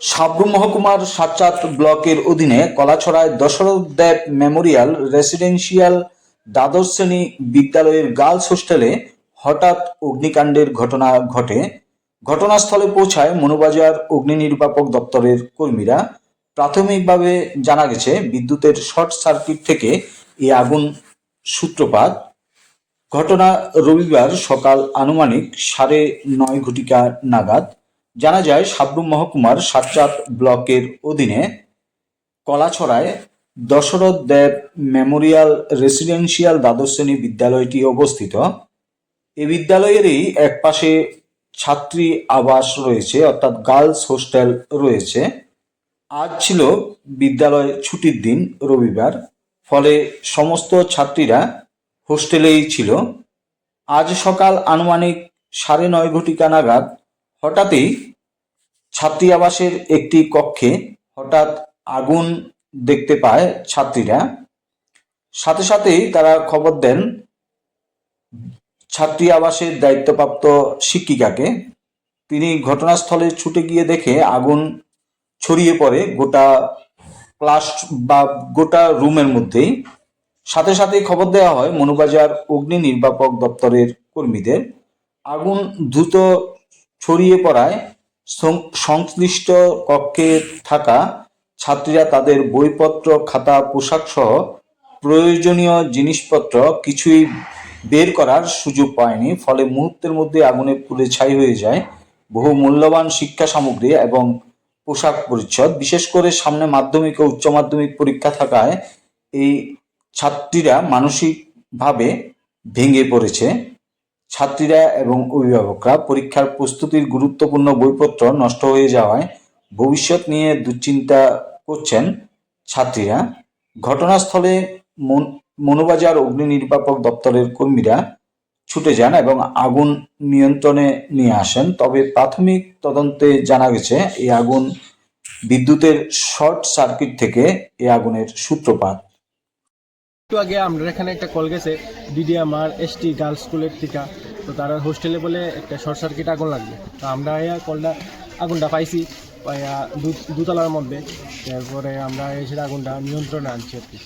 সাব্রুম মহকুমার সাতচাঁদ ব্লকের অধীনে কলাছড়ায় দশরথ দেব মেমোরিয়াল রেসিডেন্সিয়াল দ্বাদশ শ্রেণী বিদ্যালয়ের গার্লস হোস্টেলে হঠাৎ অগ্নিকাণ্ডের ঘটনা ঘটে। ঘটনাস্থলে পৌঁছায় মনুবাজার অগ্নি নির্বাপক দপ্তরের কর্মীরা। প্রাথমিকভাবে জানা গেছে বিদ্যুতের শর্ট সার্কিট থেকে এই আগুন সূত্রপাত। ঘটনা রবিবার সকাল আনুমানিক 9:30 ঘটিকা নাগাদ। জানা যায় সাব্রুম মহকুমার সাতচাঁদ ব্লকের অধীনে কলাছড়ায় দশরথ দেব মেমোরিয়াল রেসিডেন্সিয়াল দ্বাদশ শ্রেণী বিদ্যালয়টি অবস্থিত। এই বিদ্যালয়েরই একপাশে ছাত্রী আবাস রয়েছে, অর্থাৎ গার্লস হোস্টেল রয়েছে। আজ ছিল বিদ্যালয় ছুটির দিন, রবিবার, ফলে সমস্ত ছাত্রীরা হোস্টেলেই ছিল। আজ সকাল আনুমানিক 9:30 ঘটিকা নাগাদ হঠাৎই ছাত্রী আবাসের একটি কক্ষে হঠাৎ আগুন দেখতে পায় ছাত্রীরা। সাথে সাথেই তারা খবর দেন ছাত্রী আবাসের দায়িত্বপ্রাপ্ত শিক্ষিকাকে। তিনি ঘটনাস্থলে ছুটে গিয়ে দেখে আগুন ছড়িয়ে পড়ে গোটা ক্লাস বা গোটা রুমের মধ্যেই। সাথে সাথেই খবর দেওয়া হয় মনুবাজার অগ্নি নির্বাপক দপ্তরের কর্মীদের। আগুন দ্রুত ছড়িয়ে পড়ায় সংশ্লিষ্ট কক্ষে থাকা ছাত্রীরা তাদের বইপত্র, খাতা, পোশাক সহ প্রয়োজনীয় জিনিসপত্র কিছুই বের করার সুযোগ পায়নি। ফলে মুহূর্তের মধ্যে আগুনে পুড়ে ছাই হয়ে যায় বহু মূল্যবান শিক্ষা সামগ্রী এবং পোশাক পরিচ্ছদ। বিশেষ করে সামনে মাধ্যমিক ও উচ্চ মাধ্যমিক পরীক্ষা থাকায় এই ছাত্রীরা মানসিকভাবে ভেঙে পড়েছে। ছাত্রীরা এবং অভিভাবকরা পরীক্ষার প্রস্তুতির গুরুত্বপূর্ণ বইপত্র নষ্ট হয়ে যাওয়ায় ভবিষ্যৎ নিয়ে দুশ্চিন্তা করছেন ছাত্রীরা। ঘটনাস্থলে মনুবাজার অগ্নি নির্বাপক দপ্তরের কর্মীরা ছুটে যান এবং আগুন নিয়ন্ত্রণে নিয়ে আসেন। তবে প্রাথমিক তদন্তে জানা গেছে এই আগুন বিদ্যুতের শর্ট সার্কিট থেকে এই আগুনের সূত্রপাত। একটু আগে আমরা এখানে একটা কল গেছে ডিডিএমআর এসটি গার্লস স্কুলের থেকে, তো তারা হোস্টেলে বলে একটা শর্ট সার্কিট আগুন লাগবে। তো আমরা আগুনটা পাইছি দোতলার মধ্যে। তারপরে আমরা এসে আগুনটা নিয়ন্ত্রণে আনছি আর কি।